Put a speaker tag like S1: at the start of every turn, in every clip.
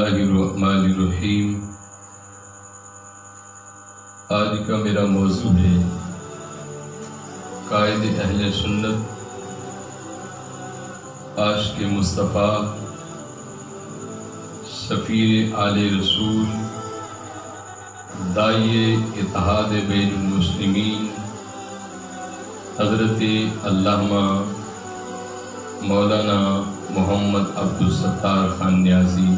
S1: اللہ الرحمن الرحیم۔ آج کا میرا موضوع ہے قائد اہل سنت، عاشق مصطفیٰ، سفیر آل رسول، داعی اتحاد بین المسلمین، حضرت علامہ مولانا محمد عبدالستار خان نیازی۔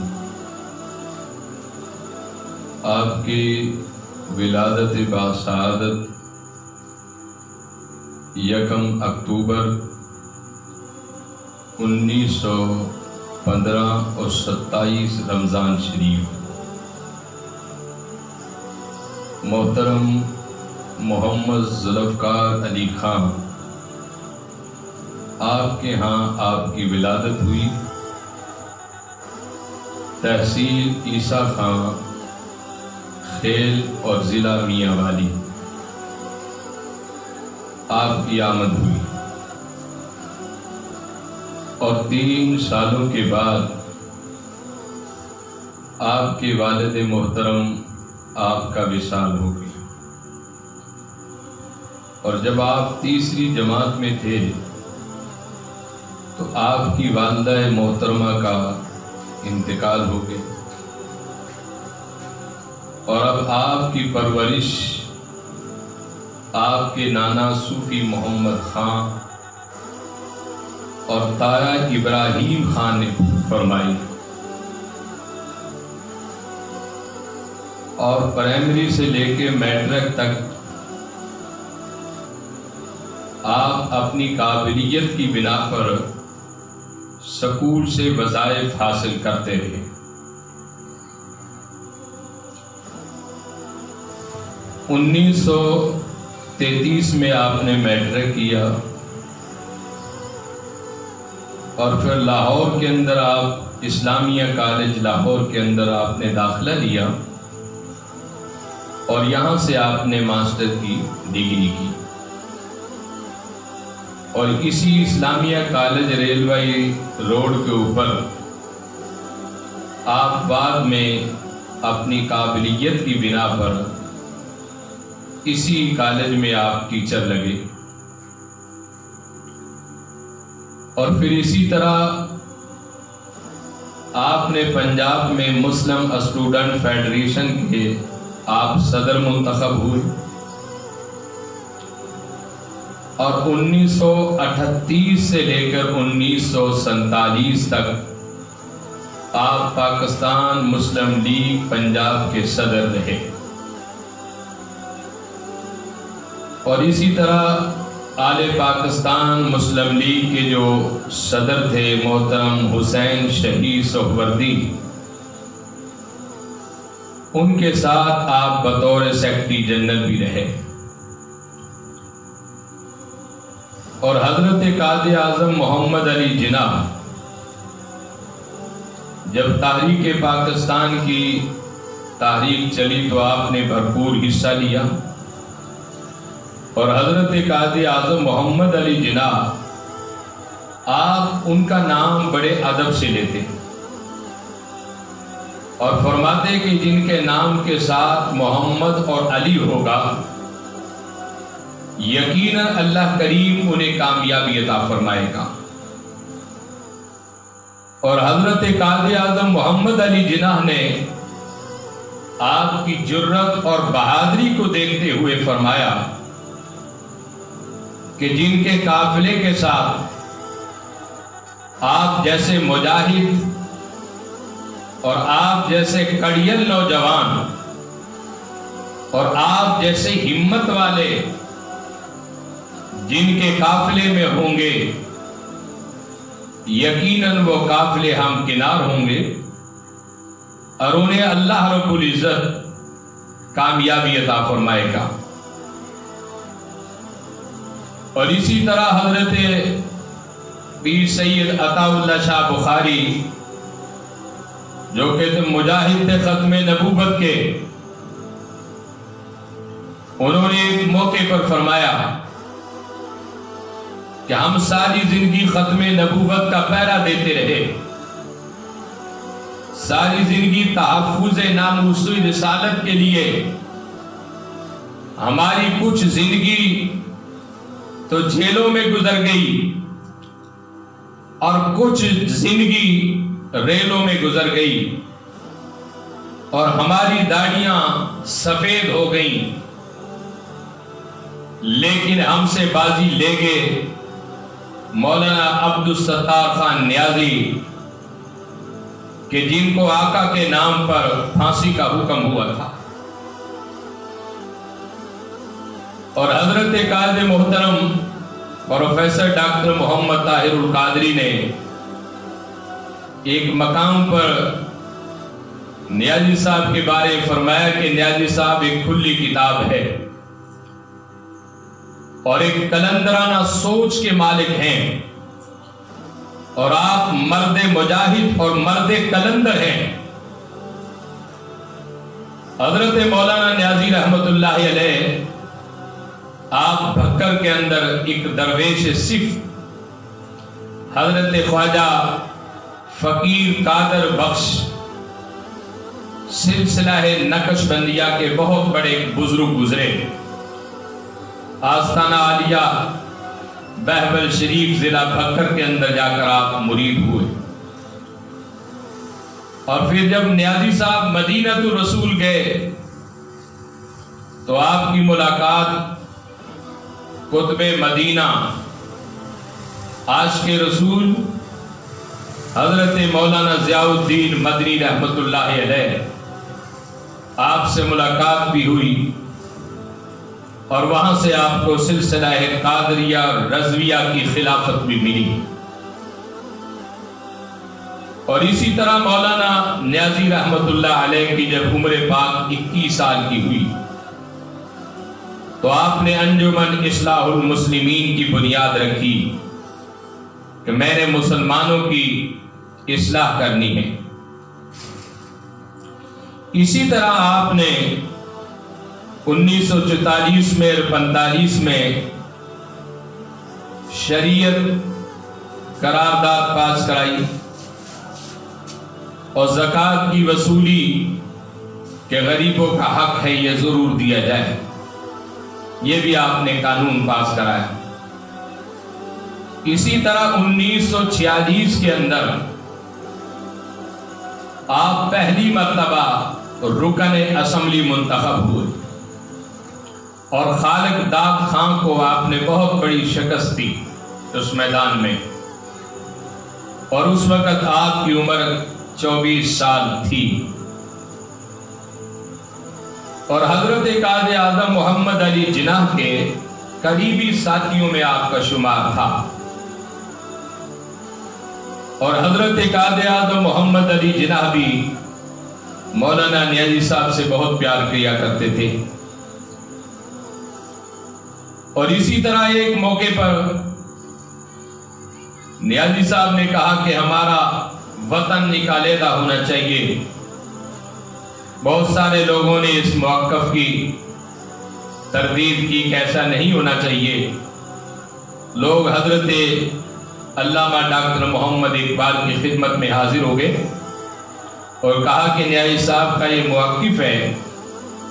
S1: آپ کی ولادت باسعادت 1 اکتوبر 1915 اور 27 رمضان شریف۔ محترم محمد ذوالفقار علی خان، آپ کے ہاں آپ کی ولادت ہوئی۔ تحصیل عیسیٰ خان، خیل اور ضلع میاں والی، آپ کی آمد ہوئی اور 3 سالوں کے بعد آپ کے والد محترم آپ کا وصال ہو گیا، اور جب آپ تیسری جماعت میں تھے تو آپ کی والدہ محترمہ کا انتقال ہو گیا، اور اب آپ کی پرورش آپ کے نانا صوفی محمد خان اور تایا ابراہیم خان نے فرمائی، اور پرائمری سے لے کے میٹرک تک آپ اپنی قابلیت کی بنا پر سکول سے وظائف حاصل کرتے رہے۔ 1933 میں آپ نے میٹرک کیا، اور پھر لاہور کے اندر آپ اسلامیہ کالج لاہور کے اندر آپ نے داخلہ لیا، اور یہاں سے آپ نے ماسٹر کی ڈگری کی، اور اسی اسلامیہ کالج ریلوے روڈ کے اوپر آپ بعد میں اپنی قابلیت کی بنا پر اسی کالج میں آپ ٹیچر لگے، اور پھر اسی طرح آپ نے پنجاب میں مسلم اسٹوڈنٹ فیڈریشن کے آپ صدر منتخب ہوئے، اور 1938 سے لے کر 1947 تک آپ پاکستان مسلم لیگ پنجاب کے صدر رہے، اور اسی طرح آل پاکستان مسلم لیگ کے جو صدر تھے محترم حسین شہید سہروردی، ان کے ساتھ آپ بطور سیکرٹری جنرل بھی رہے، اور حضرت قائد اعظم محمد علی جناح جب تحریک پاکستان کی تحریک چلی تو آپ نے بھرپور حصہ لیا، اور حضرت قائد اعظم محمد علی جناح آپ ان کا نام بڑے ادب سے لیتے اور فرماتے کہ جن کے نام کے ساتھ محمد اور علی ہوگا یقیناً اللہ کریم انہیں کامیابی عطا فرمائے گا۔ اور حضرت قائد اعظم محمد علی جناح نے آپ کی جرت اور بہادری کو دیکھتے ہوئے فرمایا کہ جن کے قافلے کے ساتھ آپ جیسے مجاہد اور آپ جیسے کڑیل نوجوان اور آپ جیسے ہمت والے جن کے قافلے میں ہوں گے یقیناً وہ قافلے ہم کنار ہوں گے، اور انہیں اللہ رب العزت کامیابی عطا فرمائے گا۔ اور اسی طرح حضرت پیر سید عطا اللہ شاہ بخاری جو کہ مجاہد تھے ختم نبوت کے، انہوں نے ایک موقع پر فرمایا کہ ہم ساری زندگی ختم نبوت کا پہرا دیتے رہے، ساری زندگی تحفظ ناموس رسالت کے لیے. ہماری کچھ زندگی تو جیلوں میں گزر گئی اور کچھ زندگی ریلوں میں گزر گئی اور ہماری داڑیاں سفید ہو گئیں، لیکن ہم سے بازی لے گئے مولانا عبدالستار خان نیازی کہ جن کو آقا کے نام پر پھانسی کا حکم ہوا تھا. اور حضرت قائد محترم پروفیسر ڈاکٹر محمد طاہر القادری نے ایک مقام پر نیازی صاحب کے بارے میں فرمایا کہ نیازی صاحب ایک کھلی کتاب ہے اور ایک قلندرانہ سوچ کے مالک ہیں، اور آپ مرد مجاہد اور مرد قلندر ہیں. حضرت مولانا نیازی رحمت اللہ علیہ آپ بھکر کے اندر ایک درویش صف حضرت خواجہ فقیر قادر بخش سلسلہ نقش بندیہ کے بہت بڑے بزرگ گزرے. آستانہ عالیہ بہبل شریف ضلع بھکر کے اندر جا کر آپ مرید ہوئے، اور پھر جب نیازی صاحب مدینہ الرسول گئے تو آپ کی ملاقات قطب مدینہ عاشق رسول حضرت مولانا ضیاء الدین مدنی رحمت اللہ علیہ آپ سے ملاقات بھی ہوئی، اور وہاں سے آپ کو سلسلہ قادریہ رضویہ کی خلافت بھی ملی. اور اسی طرح مولانا نیازی رحمت اللہ علیہ کی جب عمر پاک 21 سال کی ہوئی تو آپ نے انجمن اصلاح المسلمین کی بنیاد رکھی کہ میں نے مسلمانوں کی اصلاح کرنی ہے. اسی طرح آپ نے 1944 میں اور 45 میں شریعت قرارداد پاس کرائی اور زکوٰۃ کی وصولی کہ غریبوں کا حق ہے یہ ضرور دیا جائے، یہ بھی آپ نے قانون پاس کرایا. اسی طرح 1946 کے اندر آپ پہلی مرتبہ رکن اسمبلی منتخب ہوئے، اور خالق داد خان کو آپ نے بہت بڑی شکست دی اس میدان میں، اور اس وقت آپ کی عمر 24 سال تھی. اور حضرت قائد اعظم محمد علی جناح کے قریبی ساتھیوں میں آپ کا شمار تھا، اور حضرت قائد اعظم محمد علی جناح بھی مولانا نیازی صاحب سے بہت پیار کیا کرتے تھے. اور اسی طرح ایک موقع پر نیازی صاحب نے کہا کہ ہمارا وطن نکالیدہ ہونا چاہیے. بہت سارے لوگوں نے اس موقف کی تردید کی کہ ایسا نہیں ہونا چاہیے. لوگ حضرت علامہ ڈاکٹر محمد اقبال کی خدمت میں حاضر ہو گئے اور کہا کہ نیازی صاحب کا یہ موقف ہے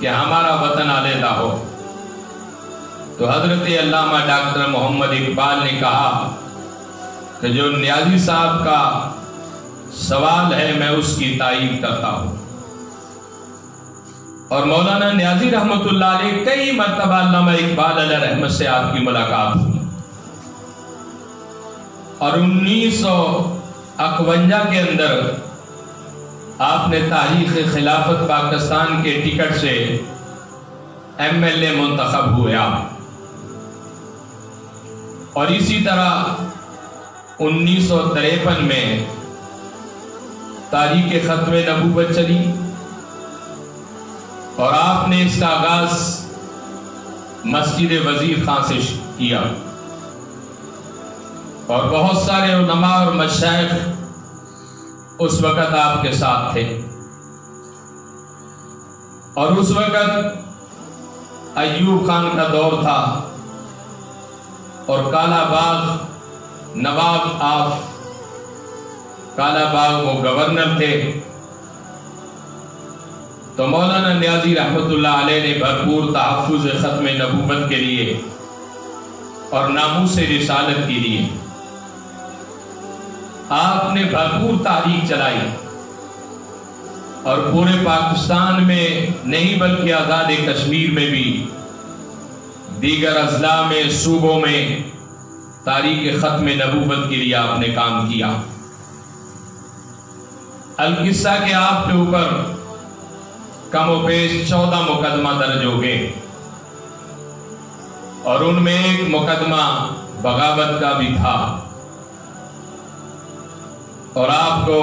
S1: کہ ہمارا وطن علیحدہ ہو. تو حضرت علامہ ڈاکٹر محمد اقبال نے کہا کہ جو نیازی صاحب کا سوال ہے میں اس کی تائید کرتا ہوں. اور مولانا نیازی رحمت اللہ علیہ کئی مرتبہ علامہ اقبال علیہ رحمت سے آپ کی ملاقات ہوئی، اور 1951 کے اندر آپ نے تاریخ خلافت پاکستان کے ٹکٹ سے MLA منتخب ہوئے آپ. اور اسی طرح 1953 میں تاریخ ختم نبوت چلی اور آپ نے اس کا آغاز مسجد وزیر خان سے کیا، اور بہت سارے علماء اور مشائخ اس وقت آپ کے ساتھ تھے. اور اس وقت ایوب خان کا دور تھا، اور کالا باغ نواب آف کالا باغ وہ گورنر تھے، تو مولانا نیازی رحمت اللہ علیہ نے بھرپور تحفظ ختم نبوت کے لیے اور ناموس رسالت کے لیے آپ نے بھرپور تحریک چلائی، اور پورے پاکستان میں نہیں بلکہ آزاد کشمیر میں بھی دیگر اضلاع میں صوبوں میں تحریک ختم نبوت کے لیے آپ نے کام کیا۔ القصہ کے آپ کے اوپر کم و بیش 14 مقدمہ درج ہو گئے، اور ان میں ایک مقدمہ بغاوت کا بھی تھا، اور آپ کو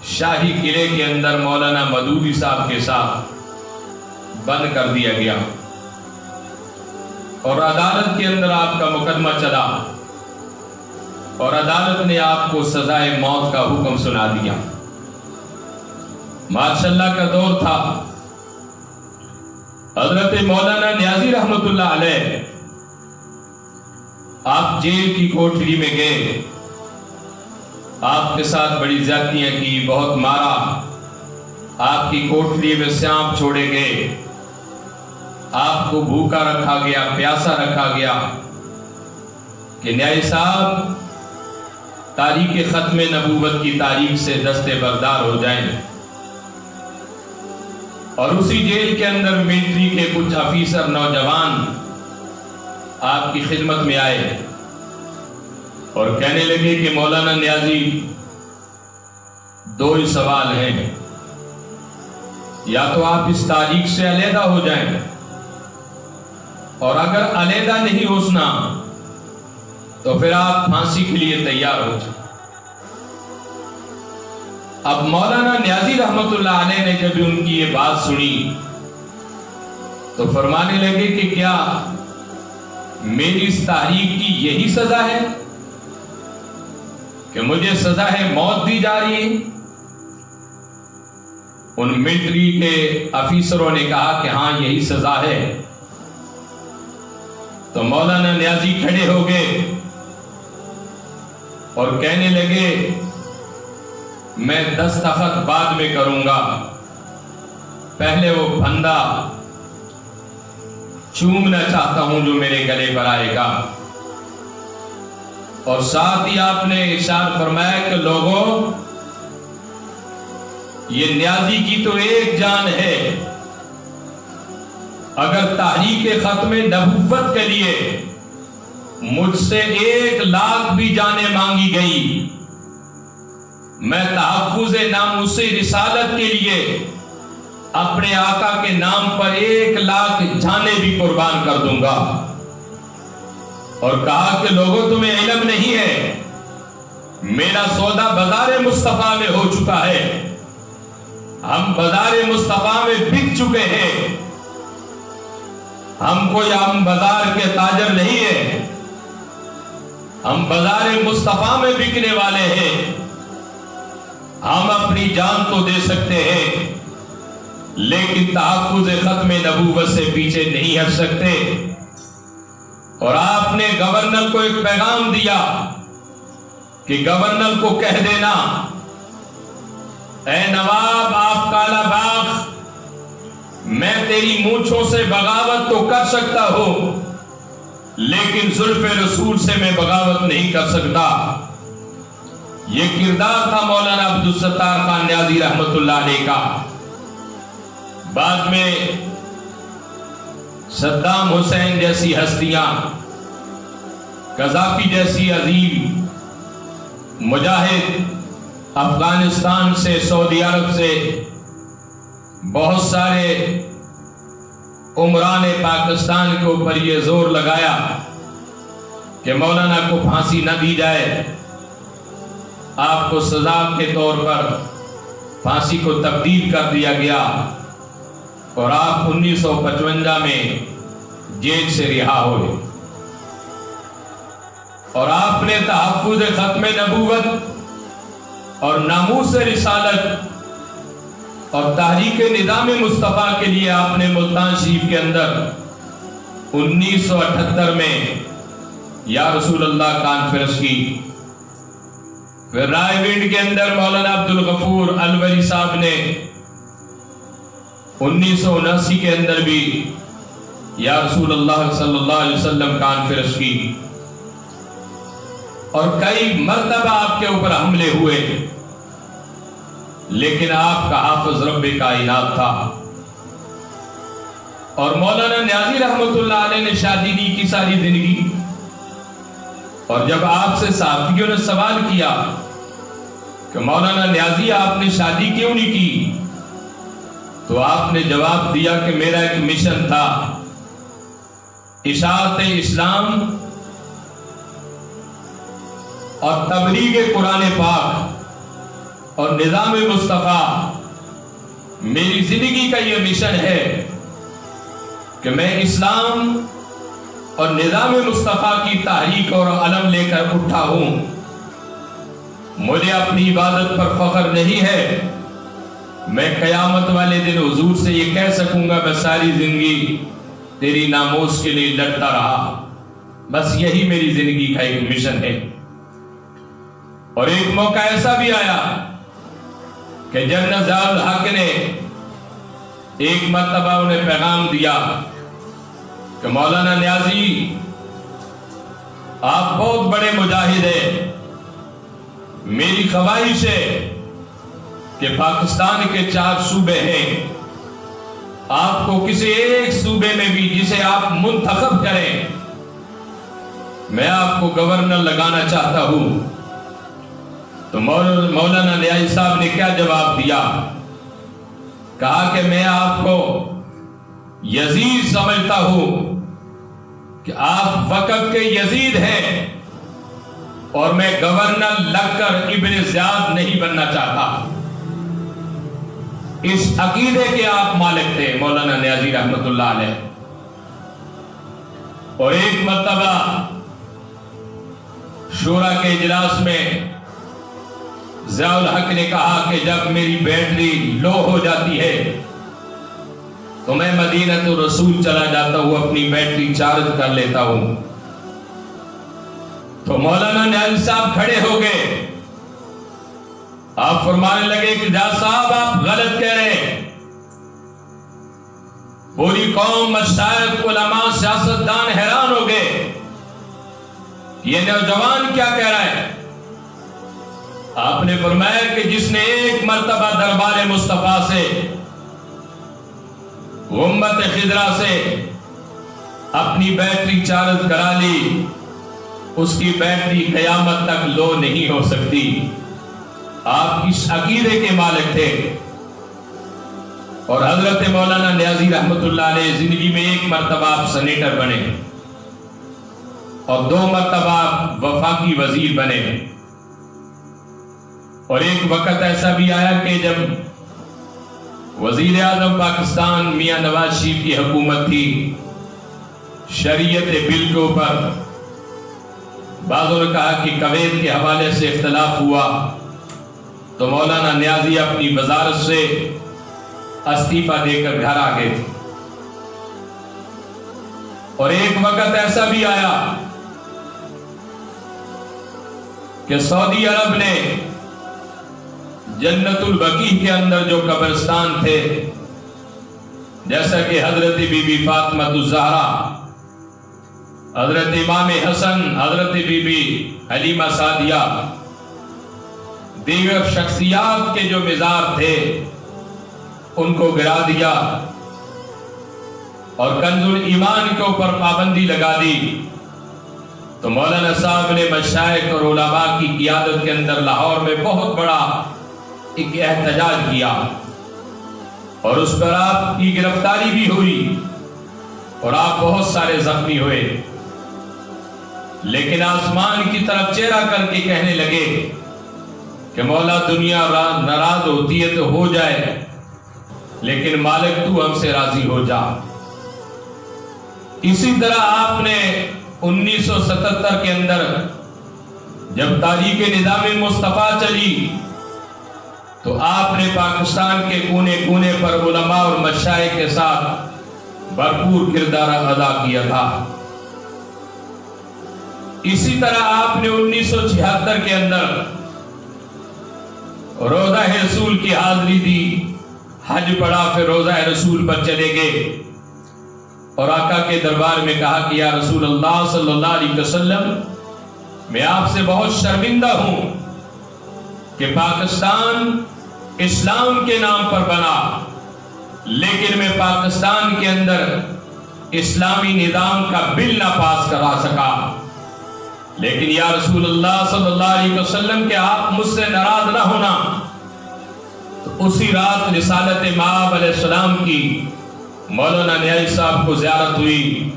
S1: شاہی قلعے کے اندر مولانا مودودی صاحب کے ساتھ بند کر دیا گیا، اور عدالت کے اندر آپ کا مقدمہ چلا، اور عدالت نے آپ کو سزائے موت کا حکم سنا دیا۔ ماشاءاللہ کا دور تھا، حضرت مولانا نیازی رحمت اللہ علیہ آپ جیل کی کوٹری میں گئے، آپ کے ساتھ بڑی زیادتیاں کی، بہت مارا، آپ کی کوٹری میں سانپ چھوڑے گئے، آپ کو بھوکا رکھا گیا، پیاسا رکھا گیا کہ نیازی صاحب تاریخ ختم نبوت کی تاریخ سے دستے بردار ہو جائیں۔ اور اسی جیل کے اندر ملٹری کے کچھ افیسر نوجوان آپ کی خدمت میں آئے اور کہنے لگے کہ مولانا نیازی 2 ہی سوال ہیں، یا تو آپ اس تاریخ سے علیحدہ ہو جائیں، اور اگر علیحدہ نہیں ہونا تو پھر آپ پھانسی کے لیے تیار ہو جائیں۔ اب مولانا نیازی رحمت اللہ علیہ نے جب ان کی یہ بات سنی تو فرمانے لگے کہ کیا میری اس تحریک کی یہی سزا ہے کہ مجھے سزا ہے موت دی جا رہی ہے؟ ان ملٹری کے افیسروں نے کہا کہ ہاں یہی سزا ہے۔ تو مولانا نیازی کھڑے ہو گئے اور کہنے لگے میں دستخط بعد میں کروں گا، پہلے وہ پھندا چومنا چاہتا ہوں جو میرے گلے پر آئے گا۔ اور ساتھ ہی آپ نے ارشاد فرمایا کہ لوگوں، یہ نیازی کی تو ایک جان ہے، اگر تحریک ختم نبوت کے لیے مجھ سے 1 لاکھ بھی جانیں مانگی گئی، میں تحفظ ناموس رسالت کے لیے اپنے آقا کے نام پر 1 لاکھ جانیں بھی قربان کر دوں گا۔ اور کہا کہ لوگوں تمہیں علم نہیں ہے، میرا سودا بازار مصطفیٰ میں ہو چکا ہے، ہم بازار مصطفیٰ میں بک چکے ہیں، ہم بازار کے تاجر نہیں ہیں، ہم بازار مصطفیٰ میں بکنے والے ہیں، ہم اپنی جان تو دے سکتے ہیں لیکن تحفظ ختم نبوت سے پیچھے نہیں ہٹ سکتے۔ اور آپ نے گورنر کو ایک پیغام دیا کہ گورنر کو کہہ دینا، اے نواب آف کالا باغ، میں تیری مونچھوں سے بغاوت تو کر سکتا ہوں لیکن زلف رسول سے میں بغاوت نہیں کر سکتا۔ یہ کردار تھا مولانا عبدالستار خان نیازی رحمت اللہ علیہ کا۔ بعد میں صدام حسین جیسی ہستیاں، قذافی جیسی عظیم مجاہد، افغانستان سے، سعودی عرب سے بہت سارے عمران پاکستان کے اوپر یہ زور لگایا کہ مولانا کو پھانسی نہ دی جائے، آپ کو سزا کے طور پر پھانسی کو تبدیل کر دیا گیا، اور آپ 1955 میں جیل سے رہا ہوئے۔ اور آپ نے تحفظ ختم نبوت اور ناموس رسالت اور تحریک نظام مصطفیٰ کے لیے آپ نے ملتان شریف کے اندر 1978 میں یا رسول اللہ کانفرنس کی، پھر رائے ونڈ کے اندر مولانا عبدالغفور الولی صاحب نے 1979 کے اندر بھی یا رسول اللہ صلی اللہ علیہ وسلم کانفرنس کی، اور کئی مرتبہ آپ کے اوپر حملے ہوئے، لیکن آپ کا حافظ رب کائنات تھا۔ اور مولانا نیازی رحمت اللہ علیہ نے شادی نہیں کی ساری زندگی، اور جب آپ سے صحافیوں نے سوال کیا کہ مولانا نیازی آپ نے شادی کیوں نہیں کی، تو آپ نے جواب دیا کہ میرا ایک مشن تھا، اشاعت اسلام اور تبلیغ قرآن پاک اور نظام مصطفیٰ، میری زندگی کا یہ مشن ہے کہ میں اسلام اور نظام مصطفیٰ کی تحریک اور علم لے کر اٹھا ہوں۔ مجھے اپنی عبادت پر فخر نہیں ہے، میں قیامت والے دن حضور سے یہ کہہ سکوں گا میں ساری زندگی تیری ناموس کے لیے لڑتا رہا، بس یہی میری زندگی کا ایک مشن ہے۔ اور ایک موقع ایسا بھی آیا کہ جنرل ضیاء الحق نے ایک مرتبہ انہیں پیغام دیا کہ مولانا نیازی آپ بہت بڑے مجاہد ہیں، میری خواہش ہے کہ پاکستان کے 4 صوبے ہیں، آپ کو کسی ایک صوبے میں بھی جسے آپ منتخب کریں میں آپ کو گورنر لگانا چاہتا ہوں۔ تو مولانا نیازی صاحب نے کیا جواب دیا؟ کہا کہ میں آپ کو یزید سمجھتا ہوں کہ آپ وقت کے یزید ہیں، اور میں گورنر لگ کر ابن زیاد نہیں بننا چاہتا۔ اس عقیدے کے آپ مالک تھے مولانا نیازی رحمت اللہ علیہ۔ اور ایک مرتبہ شورا کے اجلاس میں ضیاء الحق نے کہا کہ جب میری بیٹری لو ہو جاتی ہے تو میں مدینہ رسول چلا جاتا ہوں، اپنی بیٹری چارج کر لیتا ہوں۔ تو مولانا نیازی صاحب کھڑے ہو گئے، آپ فرمانے لگے کہ جا صاحب آپ غلط کہہ رہے ہیں۔ پوری قوم، مشائخ، علماء، سیاستدان حیران ہو گئے، یہ نوجوان کیا کہہ رہا ہے؟ آپ نے فرمایا کہ جس نے ایک مرتبہ دربار مصطفیٰ سے، غمت خضرا سے اپنی بیٹری چارج کرا لی، اس کی بیٹری قیامت تک لو نہیں ہو سکتی۔ آپ اس عقیدے کے مالک تھے۔ اور حضرت مولانا نیازی رحمت اللہ علیہ زندگی میں ایک مرتبہ آپ سینیٹر بنے اور 2 مرتبہ آپ وفاقی وزیر بنے۔ اور ایک وقت ایسا بھی آیا کہ جب وزیر اعظم پاکستان میاں نواز شریف کی حکومت تھی، شریعت بل کے اوپر بعضوں نے کہا کہ کویت کے حوالے سے اختلاف ہوا، تو مولانا نیازی اپنی وزارت سے استعفیٰ دے کر گھر آ گئے۔ اور ایک وقت ایسا بھی آیا کہ سعودی عرب نے جنت البقیع کے اندر جو قبرستان تھے، جیسا کہ حضرت بی بی فاطمہ الزہرا، حضرت امام حسن، حضرت بی بی حلیمہ سعدیہ، دیگر شخصیات کے جو مزار تھے ان کو گرا دیا اور کنز الایمان کے اوپر پابندی لگا دی۔ تو مولانا صاحب نے مشائخ اور علماء کی قیادت کے اندر لاہور میں بہت بڑا ایک احتجاج کیا، اور اس پر آپ کی گرفتاری بھی ہوئی اور آپ بہت سارے زخمی ہوئے، لیکن آسمان کی طرف چہرہ کر کے کہنے لگے کہ مولا دنیا ناراض ہوتی ہے تو ہو جائے، لیکن مالک تو ہم سے راضی ہو جا۔ اسی طرح آپ نے 1977 کے اندر جب تاریخ نظام مصطفیٰ چلی تو آپ نے پاکستان کے کونے کونے پر علماء اور مشائخ کے ساتھ بھرپور کردار ادا کیا تھا۔ اسی طرح آپ نے 1976 کے اندر روضہ رسول کی حاضری دی، حج پڑا، پھر روضہ رسول پر چلے گئے اور آقا کے دربار میں کہا کہ یا رسول اللہ صلی اللہ علیہ وسلم، میں آپ سے بہت شرمندہ ہوں کہ پاکستان اسلام کے نام پر بنا، لیکن میں پاکستان کے اندر اسلامی نظام کا بل نہ پاس کرا سکا۔ لیکن یا رسول اللہ صلی اللہ علیہ وسلم کہ آپ مجھ سے ناراض نہ ہونا۔ تو اسی رات رسالت مآب علیہ السلام کی مولانا نیازی صاحب کو زیارت ہوئی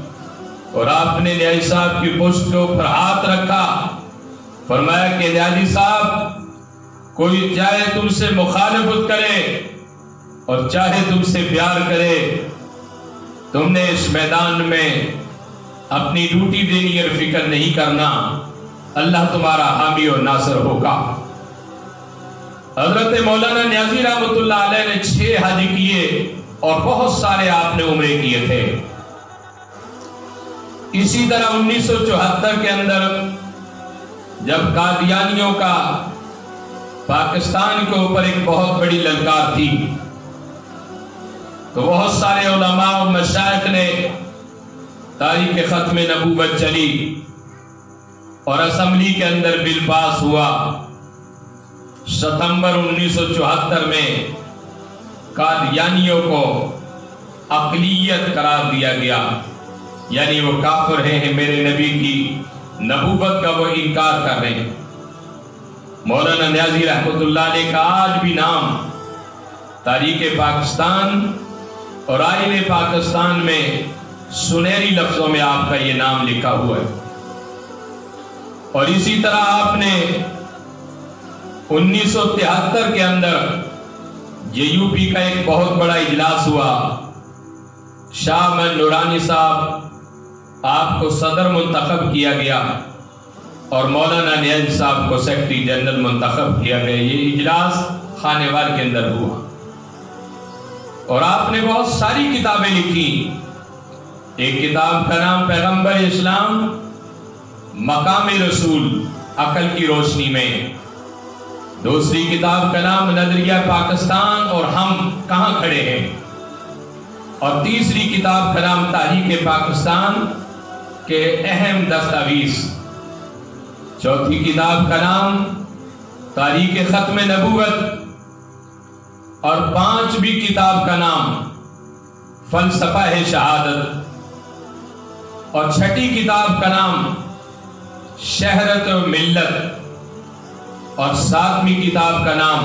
S1: اور آپ نے نیازی صاحب کی پشت کے اوپر ہاتھ رکھا، فرمایا کہ نیازی صاحب، کوئی چاہے تم سے مخالفت کرے اور چاہے تم سے پیار کرے، تم نے اس میدان میں اپنی ڈیوٹی دینی اور فکر نہیں کرنا، اللہ تمہارا حامی اور ناصر ہوگا۔ حضرت مولانا نیازی رحمۃ اللہ علیہ نے 6 حج کیے اور بہت سارے آپ نے عمرے کیے تھے۔ اسی طرح 1974 کے اندر جب قادیانیوں کا پاکستان کے اوپر ایک بہت بڑی للکار تھی، تو بہت سارے علماء اور مشائخ نے تاریخ ختم نبوت چلی اور اسمبلی کے اندر بل پاس ہوا۔ ستمبر 1974 میں قادیانیوں کو اقلیت قرار دیا گیا، یعنی وہ کافر ہیں، میرے نبی کی نبوت کا وہ انکار کر رہے ہیں۔ مولانا نیازی رحمۃ اللہ علیہ کا آج بھی نام تاریخ پاکستان اور آئین پاکستان میں سنہری لفظوں میں آپ کا یہ نام لکھا ہوا ہے۔ اور اسی طرح آپ نے 1973 کے اندر یہ یو پی کا ایک بہت بڑا اجلاس ہوا، شاہ احمد نورانی صاحب آپ کو صدر منتخب کیا گیا اور مولانا نیازی صاحب کو سیکرٹری جنرل منتخب کیا گیا۔ یہ اجلاس خانیوال کے اندر ہوا اور آپ نے بہت ساری کتابیں لکھی۔ ایک کتاب کا نام پیغمبر اسلام مقام رسول عقل کی روشنی میں، دوسری کتاب کا نام نظریہ پاکستان اور ہم کہاں کھڑے ہیں، اور تیسری کتاب کا نام تاریخ پاکستان کے اہم دستاویز، چوتھی کتاب کا نام تاریخ ختم نبوت، اور 5ویں کتاب کا نام فلسفہ شہادت، اور 6ٹھی کتاب کا نام شہرت و ملت، اور 7ویں کتاب کا نام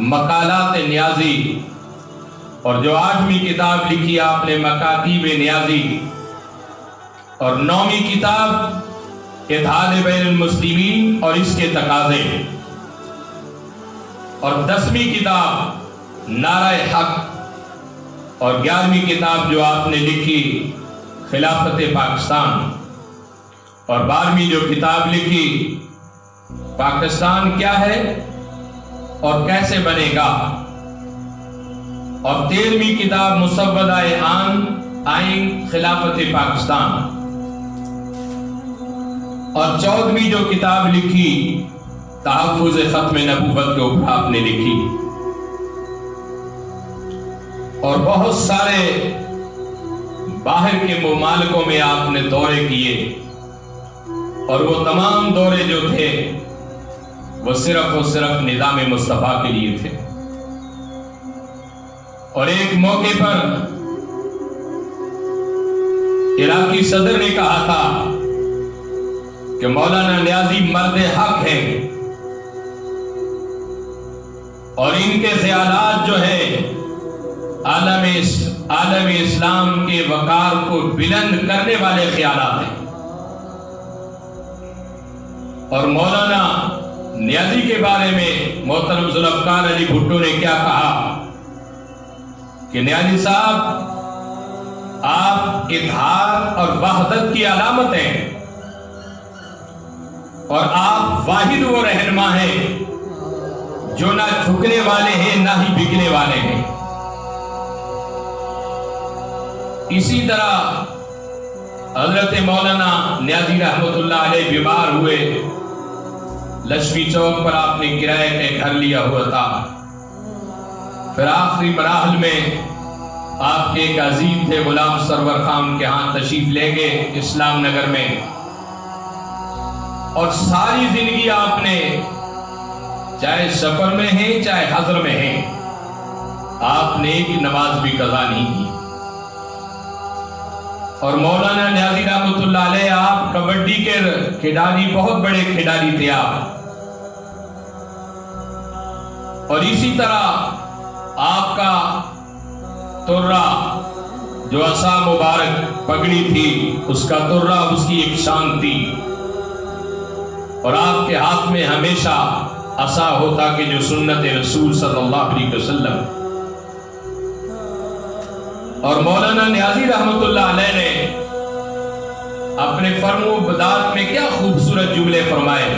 S1: مقالات نیازی، اور جو 8ویں کتاب لکھی آپ نے مکاتیب نیازی، اور 9ویں کتاب اتحاد بین المسلمین اور اس کے تقاضے، اور 10ویں کتاب نعرہ حق، اور 11ویں کتاب جو آپ نے لکھی خلافت پاکستان، اور 12ویں جو کتاب لکھی پاکستان کیا ہے اور کیسے بنے گا، اور 13ویں کتاب مسودہ آئین خلافت پاکستان، اور 14ویں جو کتاب لکھی تحفظ ختم نبوت کے اوپر آپ نے لکھی، اور بہت سارے باہر کے ممالکوں میں آپ نے دورے کیے، اور وہ تمام دورے جو تھے وہ صرف اور صرف نظام مصطفیٰ کے لیے تھے۔ اور ایک موقع پر عراقی صدر نے کہا تھا کہ مولانا نیازی مرد حق ہیں اور ان کے خیالات جو ہے عالم اسلام کے وقار کو بلند کرنے والے خیالات ہیں۔ اور مولانا نیازی کے بارے میں محترم ذوالفقار علی بھٹو نے کیا کہا کہ نیازی صاحب آپ اتحاد اور وحدت کی علامت ہیں، اور آپ واحد وہ رہنما ہیں جو نہ جھکنے والے ہیں نہ ہی بکنے والے ہیں۔ اسی طرح حضرت مولانا نیازی رحمۃ اللہ علیہ بیمار ہوئے، لشمی چوک پر آپ نے کرائے کا گھر لیا ہوا تھا، پھر آخری مراحل میں آپ کے ایک عزیز تھے غلام سرور خان کے ہاں تشریف لے گئے اسلام نگر میں، اور ساری زندگی آپ نے چاہے سفر میں ہیں چاہے حضر میں ہیں، آپ نے ایک نماز بھی قضا نہیں کی۔ اور مولانا نیازی رحمۃ اللہ علیہ، آپ کبڈی کے کھلاڑی، بہت بڑے کھلاڑی تھے آپ، اور اسی طرح آپ کا ترہ جو عصا مبارک پگڑی تھی، اس کا ترہ اس کی ایک شان تھی، اور آپ کے ہاتھ میں ہمیشہ عصا ہوتا کہ جو سنت رسول صلی اللہ علیہ وسلم۔ اور مولانا نیازی رحمۃ اللہ علیہ نے اپنے فرمو بدات میں کیا خوبصورت جملے فرمائے،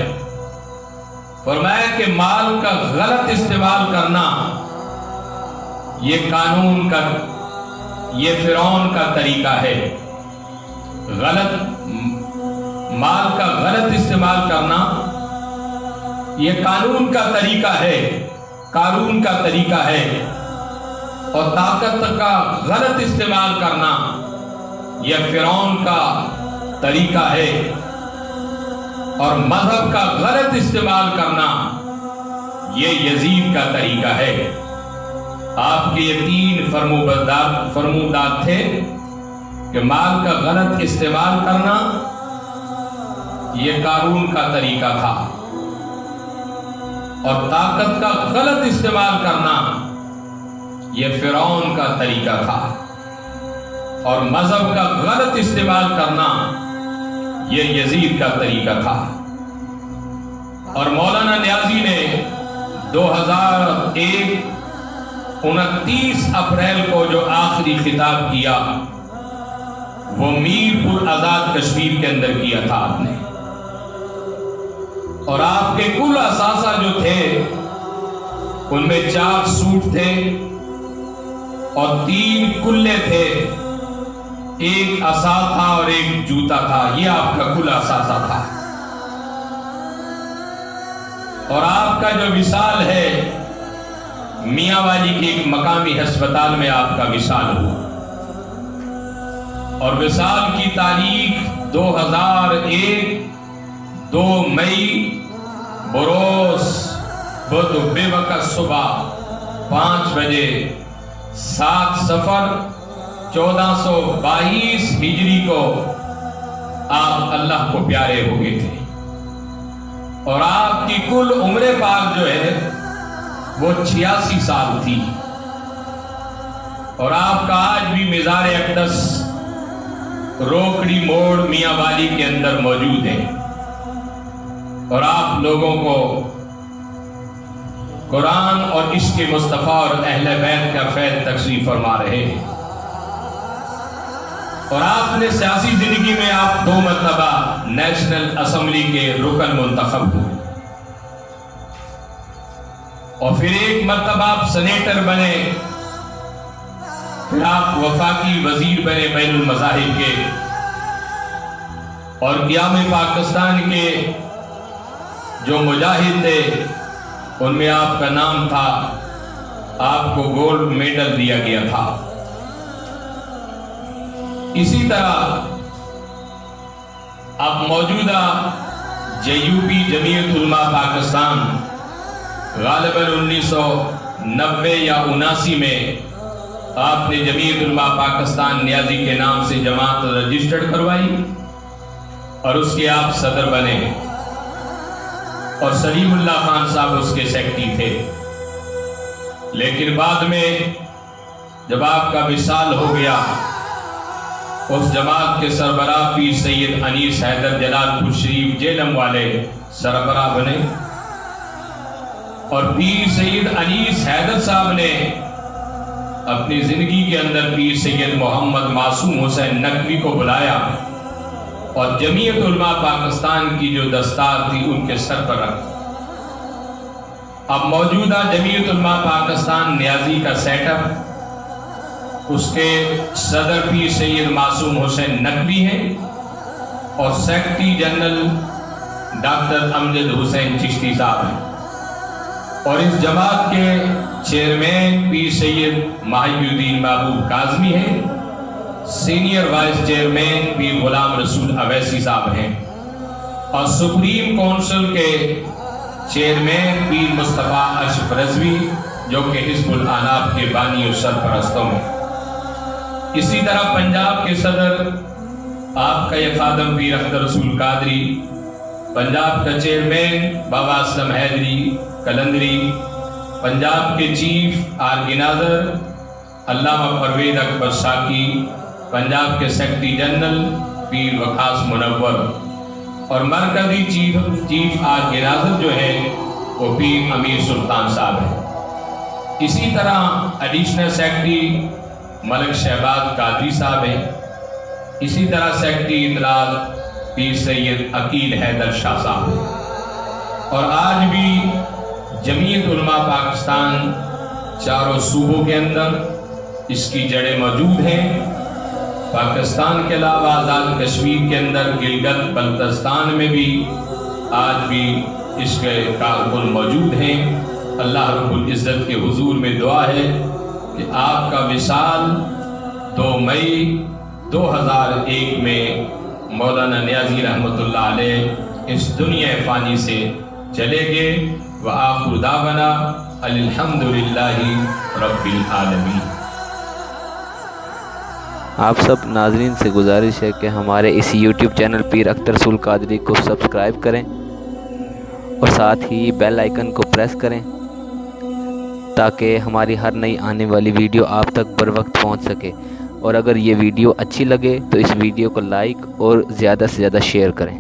S1: فرمایا کہ مال کا غلط استعمال کرنا یہ قانون کا، یہ فرعون کا طریقہ ہے۔ غلط مال کا غلط استعمال کرنا یہ قانون کا طریقہ ہے، قانون کا طریقہ ہے، اور طاقت کا غلط استعمال کرنا یہ فرعون کا طریقہ ہے، اور مذہب کا غلط استعمال کرنا یہ یزید کا طریقہ ہے۔ آپ کے یہ تین فرمودات تھے کہ مال کا غلط استعمال کرنا یہ قارون کا طریقہ تھا، اور طاقت کا غلط استعمال کرنا یہ فرعون کا طریقہ تھا، اور مذہب کا غلط استعمال کرنا یہ یزید کا طریقہ تھا۔ اور مولانا نیازی نے 2001 29 اپریل کو جو آخری خطاب کیا وہ میر پور آزاد کشمیر کے اندر کیا تھا آپ نے، اور آپ کے کل اثاثہ جو تھے ان میں 4 سوٹ تھے اور 3 کلے تھے، ایک عصا تھا اور ایک جوتا تھا، یہ آپ کا کل اثاثہ تھا۔ اور آپ کا جو وصال ہے میاں والی کے ایک مقامی ہسپتال میں آپ کا وصال ہوا، اور وصال کی تاریخ 2001 2 مئی بروز بدھ بے وقت صبح 5 بجے 7 صفر 1422 ہجری کو آپ اللہ کو پیارے ہو گئے تھے، اور آپ کی کل عمر پاک جو ہے وہ 86 سال تھی، اور آپ کا آج بھی مزار اقدس روکڑی موڑ میاں والی کے اندر موجود ہے، اور آپ لوگوں کو قرآن اور عشق مصطفیٰ اور اہل بیت کا فیض تقسیم فرما رہے ہیں۔ اور آپ نے سیاسی زندگی میں آپ 2 مرتبہ نیشنل اسمبلی کے رکن منتخب ہوئے، اور پھر 1 مرتبہ آپ سینیٹر بنے، پھر آپ وفاقی وزیر بنے بین المذاہب کے، اور قیام پاکستان کے جو مجاہد تھے ان میں آپ کا نام تھا، آپ کو گولڈ میڈل دیا گیا تھا۔ اسی طرح اب موجودہ JUP جمعیت علماء پاکستان غالباً 1990 یا 79 میں آپ نے جمعیت علماء پاکستان نیازی کے نام سے جماعت رجسٹرڈ کروائی، اور اس کے آپ صدر بنے، اور سلیم اللہ خان صاحب اس کے سیکرٹری تھے۔ لیکن بعد میں جب آپ کا وصال ہو گیا، اس جماعت کے سربراہ پیر سید انیس حیدر جلال پور شریف جیلم والے سربراہ بنے، اور پیر سید انیس حیدر صاحب نے اپنی زندگی کے اندر پیر سید محمد معصوم حسین نقوی کو بلایا، اور جمعیت علماء پاکستان کی جو دستار تھی ان کے سر پر رکھ۔ اب موجودہ جمعیت علماء پاکستان نیازی کا سیٹ اپ، اس کے صدر پیر سید معصوم حسین نقوی ہیں، اور سیکرٹری جنرل ڈاکٹر امجد حسین چشتی صاحب ہیں، اور اس جماعت کے چیئرمین پیر سید محی الدین محبوب کاظمی ہیں، سینئر وائس چیئرمین پیر غلام رسول اویسی صاحب ہیں، اور سپریم کونسل کے چیئرمین پیر مصطفیٰ اشرف رضوی جو کہ حزب الاناف کے بانی اور سرپرستوں میں۔ اسی طرح پنجاب کے صدر آپ کا یہ خادم پیر اختر رسول قادری، پنجاب کا چیئرمین بابا اسلم حیدری کلندری، پنجاب کے چیف آرگنائزر علامہ پرویز اکبر ساکی، پنجاب کے سیکرٹری جنرل پیر وقاص منور، اور مرکزی چیف آرگنائزر جو ہے وہ پیر امیر سلطان صاحب ہیں۔ اسی طرح ایڈیشنل سیکرٹری ملک شہباز قادری صاحب ہیں، اسی طرح سیکرٹری اطلاعات پیر سید عقیل حیدر شاہ صاحب ہیں۔ اور آج بھی جمعیت علماء پاکستان چاروں صوبوں کے اندر اس کی جڑیں موجود ہیں۔ پاکستان کے علاوہ آزاد کشمیر کے اندر گلگت بلتستان میں بھی آج بھی اس کے کارکن موجود ہیں۔ اللہ رب العزت کے حضور میں دعا ہے کہ آپ کا وصال 2 مئی 2001 میں مولانا نیازی رحمۃ اللہ علیہ اس دنیا فانی سے چلے گئے۔ وآخر دعوانا الحمدللہ رب العالمین۔
S2: آپ سب ناظرین سے گزارش ہے کہ ہمارے اس یوٹیوب چینل پیر اختر رسول قادری کو سبسکرائب کریں اور ساتھ ہی بیل آئیکن کو پریس کریں تاکہ ہماری ہر نئی آنے والی ویڈیو آپ تک بر وقت پہنچ سکے، اور اگر یہ ویڈیو اچھی لگے تو اس ویڈیو کو لائک اور زیادہ سے زیادہ شیئر کریں۔